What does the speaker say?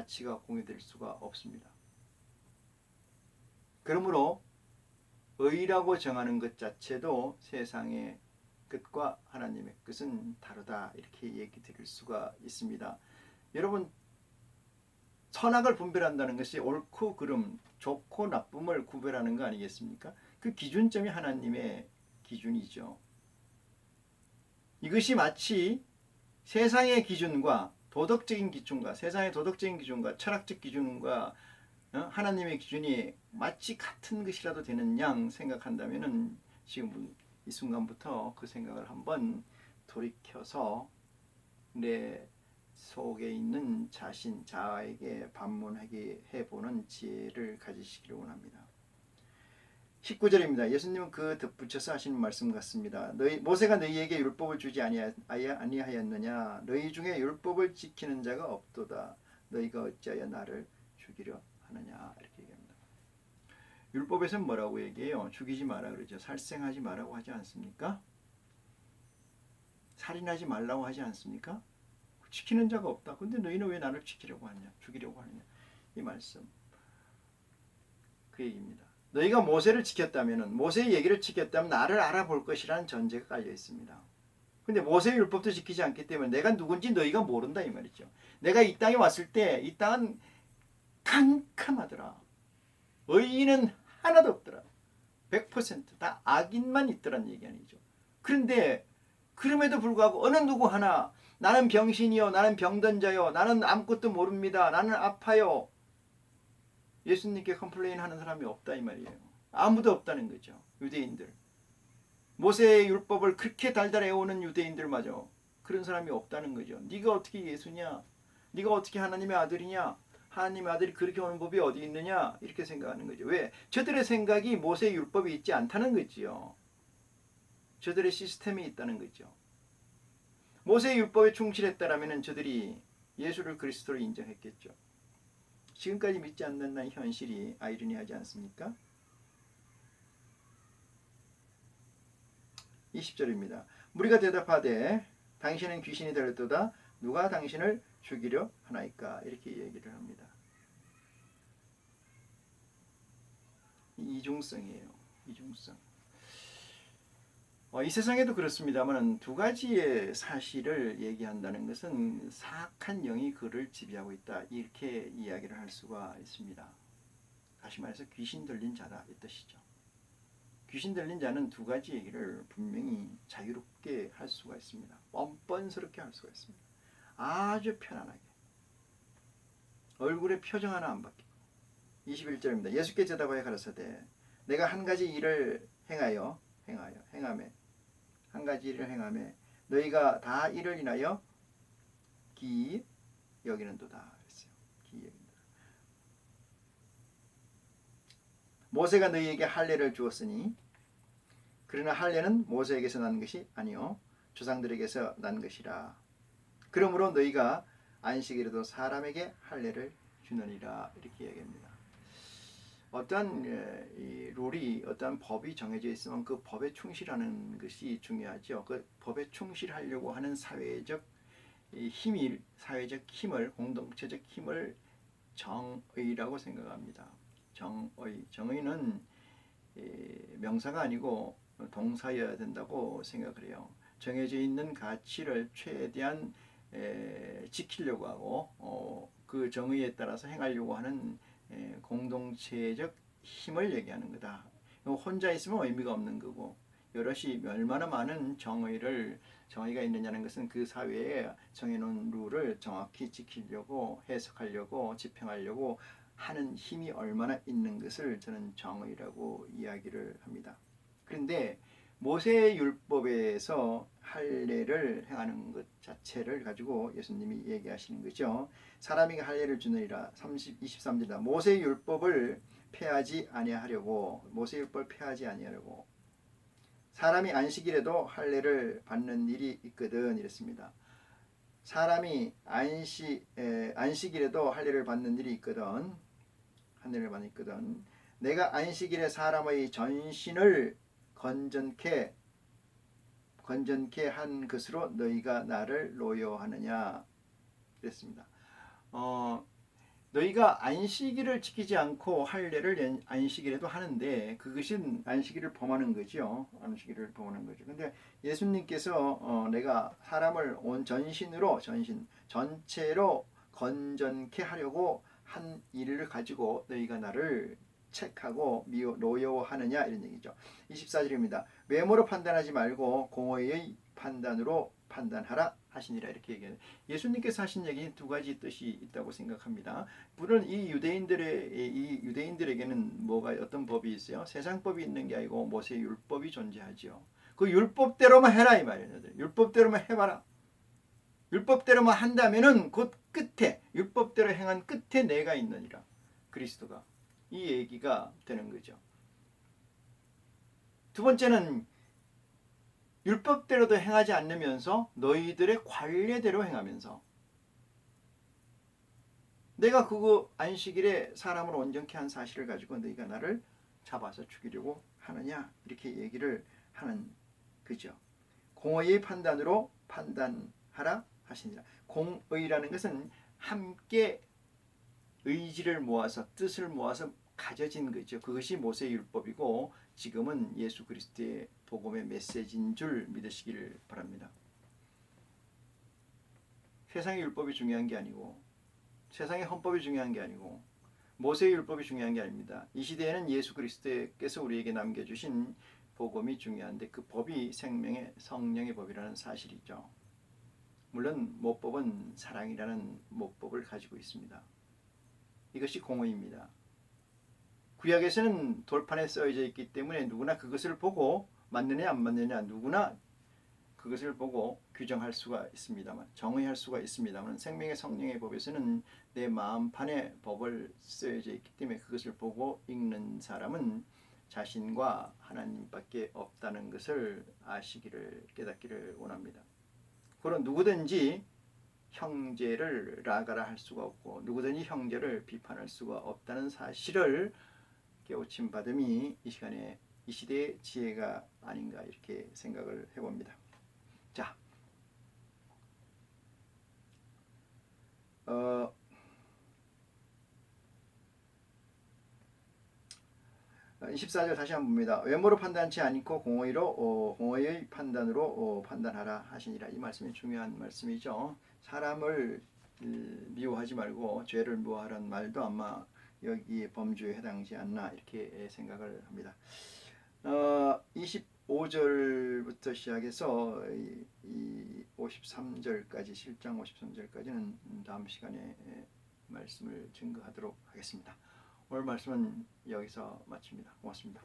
가치가 공유될 수가 없습니다. 그러므로 의라고 정하는 것 자체도 세상의 끝과 하나님의 끝은 다르다, 이렇게 얘기 드릴 수가 있습니다. 여러분, 선악을 분별한다는 것이 옳고 그름, 좋고 나쁨을 구별하는 거 아니겠습니까? 그 기준점이 하나님의 기준이죠. 이것이 마치 세상의 기준과 도덕적인 기준과 세상의 도덕적인 기준과 철학적 기준과 하나님의 기준이 마치 같은 것이라도 되는 양 생각한다면 지금 이 순간부터 그 생각을 한번 돌이켜서 내 속에 있는 자신 자아에게 반문해보는 지혜를 가지시기를 원합니다. 19절입니다. 예수님은 그 덧붙여서 하시는 말씀 같습니다. 모세가 너희에게 율법을 주지 아니하였느냐? 너희 중에 율법을 지키는 자가 없도다. 너희가 어찌하여 나를 죽이려 하느냐? 이렇게 얘기합니다. 율법에서는 뭐라고 얘기해요? 죽이지 마라 그러죠. 살생하지 말라고 하지 않습니까? 살인하지 말라고 하지 않습니까? 지키는 자가 없다. 근데 너희는 왜 나를 지키려고 하느냐? 죽이려고 하느냐? 이 말씀. 그 얘기입니다. 너희가 모세를 지켰다면, 모세의 얘기를 지켰다면 나를 알아볼 것이라는 전제가 깔려 있습니다. 근데 모세의 율법도 지키지 않기 때문에 내가 누군지 너희가 모른다, 이 말이죠. 내가 이 땅에 왔을 때 이 땅은 캄캄하더라. 의인은 하나도 없더라. 100%다 악인만 있더란 얘기 아니죠. 그런데 그럼에도 불구하고 어느 누구 하나 나는 병신이요, 나는 병든 자요, 나는 아무것도 모릅니다, 나는 아파요, 예수님께 컴플레인 하는 사람이 없다, 이 말이에요. 아무도 없다는 거죠. 유대인들, 모세의 율법을 그렇게 달달 애우는 유대인들마저 그런 사람이 없다는 거죠. 네가 어떻게 예수냐, 네가 어떻게 하나님의 아들이냐, 하나님의 아들이 그렇게 오는 법이 어디 있느냐, 이렇게 생각하는 거죠. 왜? 저들의 생각이 모세의 율법이 있지 않다는 거지요. 저들의 시스템이 있다는 거죠. 모세의 율법에 충실했다라면 저들이 예수를 그리스도로 인정했겠죠. 지금까지 믿지 않는다는 현실이 아이러니하지 않습니까? 20절입니다. 무리가 대답하되 당신은 귀신이 들었도다. 누가 당신을 죽이려 하나이까? 이렇게 얘기를 합니다. 이중성이에요. 이중성. 이 세상에도 그렇습니다만 두 가지의 사실을 얘기한다는 것은 사악한 영이 그를 지배하고 있다, 이렇게 이야기를 할 수가 있습니다. 다시 말해서 귀신 들린 자다, 이 뜻이죠. 귀신 들린 자는 두 가지 얘기를 분명히 자유롭게 할 수가 있습니다. 뻔뻔스럽게 할 수가 있습니다. 아주 편안하게. 얼굴에 표정 하나 안 바뀌고. 21절입니다. 예수께 대답하여 가라사대 내가 한 가지 일을 행하매 한 가지 일을 행하매 너희가 다 이를 인하여 기이 여기는도다 그랬어요. 기이 여기는도다. 모세가 너희에게 할례를 주었으니 그러나 할례는 모세에게서 난 것이 아니요 조상들에게서 난 것이라. 그러므로 너희가 안식일에도 사람에게 할례를 주느니라, 이렇게 얘기합니다. 어떤 룰이, 어떤 법이 정해져 있으면 그 법에 충실하는 것이 중요하죠. 그 법에 충실하려고 하는 사회적 힘을, 공동체적 힘을 정의라고 생각합니다. 정의는 명사가 아니고 동사여야 된다고 생각을 해요. 정해져 있는 가치를 최대한 지키려고 하고 그 정의에 따라서 행하려고 하는 공동체적 힘을 얘기하는 거다. 혼자 있으면 의미가 없는 거고, 여럿이 얼마나 많은 정의가 있느냐는 것은 그 사회에 정해놓은 룰을 정확히 지키려고, 해석하려고, 집행하려고 하는 힘이 얼마나 있는 것을 저는 정의라고 이야기를 합니다. 그런데 모세의 율법에서 할례를 행하는 것 자체를 가지고 예수님이 얘기하시는 거죠. 사람이 할례를 주느니라. 23절이다. 모세의 율법을 폐하지 아니하려고, 사람이 안식일에도 할례를 받는 일이 있거든, 이랬습니다. 사람이 안식일에도 할례를 받는 일이 있거든. 내가 안식일에 사람의 전신을 건전케 한 것으로 너희가 나를 노여하느냐, 그랬습니다. 너희가 안식일을 지키지 않고 할례를 안식일에도 하는데 그것은 안식일을 범하는 거죠. 안식일을 범하는 거죠. 근데 예수님께서 내가 사람을 온 전체로 건전케 하려고 한 일을 가지고 너희가 나를 책하고 노여워하느냐 이런 얘기죠. 24절입니다. 외모로 판단하지 말고 공의의 판단으로 판단하라 하시니라 이렇게 얘기해요. 예수님께서 하신 얘기 두 가지 뜻이 있다고 생각합니다. 물론 이 유대인들에게는 뭐가 어떤 법이 있어요? 세상 법이 있는 게 아니고 모세 율법이 존재하죠. 그 율법대로만 해라 이 말이에요. 율법대로만 해봐라. 율법대로만 한다면은 곧 끝에 율법대로 행한 끝에 내가 있느니라. 그리스도가 이 얘기가 되는 거죠. 두 번째는 율법대로도 행하지 않으면서 너희들의 관례대로 행하면서 내가 그거 안식일에 사람을 온전케 한 사실을 가지고 너희가 나를 잡아서 죽이려고 하느냐 이렇게 얘기를 하는 거죠. 공의의 판단으로 판단하라 하시니라. 공의라는 것은 함께 의지를 모아서 뜻을 모아서 가져진 거죠. 그것이 모세의 율법이고 지금은 예수 그리스도의 복음의 메시지인 줄 믿으시기를 바랍니다. 세상의 율법이 중요한 게 아니고 세상의 헌법이 중요한 게 아니고 모세의 율법이 중요한 게 아닙니다. 이 시대에는 예수 그리스도께서 우리에게 남겨주신 복음이 중요한데 그 법이 생명의 성령의 법이라는 사실이죠. 물론 모법은 사랑이라는 모법을 가지고 있습니다. 이것이 공의입니다. 구약에서는 돌판에 써져 있기 때문에 누구나 그것을 보고 맞느냐 안 맞느냐 누구나 그것을 보고 규정할 수가 있습니다만 정의할 수가 있습니다만 생명의 성령의 법에서는 내 마음판에 법을 쓰여져 있기 때문에 그것을 보고 읽는 사람은 자신과 하나님밖에 없다는 것을 아시기를 깨닫기를 원합니다. 그런 누구든지 형제를 라가라 할 수가 없고 누구든지 형제를 비판할 수가 없다는 사실을 깨우침 받음이 이 시간에 이 시대의 지혜가 아닌가 이렇게 생각을 해봅니다. 자, 24절 다시 한번 봅니다. 외모로 판단치 않고 공의의 판단으로 판단하라 하시니라. 이 말씀이 중요한 말씀이죠. 사람을 미워하지 말고 죄를 미워하라는 말도 아마 여기에 범주에 해당하지 않나 이렇게 생각을 합니다. 25절부터 시작해서 이 53절까지 실장 53절까지는 다음 시간에 말씀을 증거하도록 하겠습니다. 오늘 말씀은 여기서 마칩니다. 고맙습니다.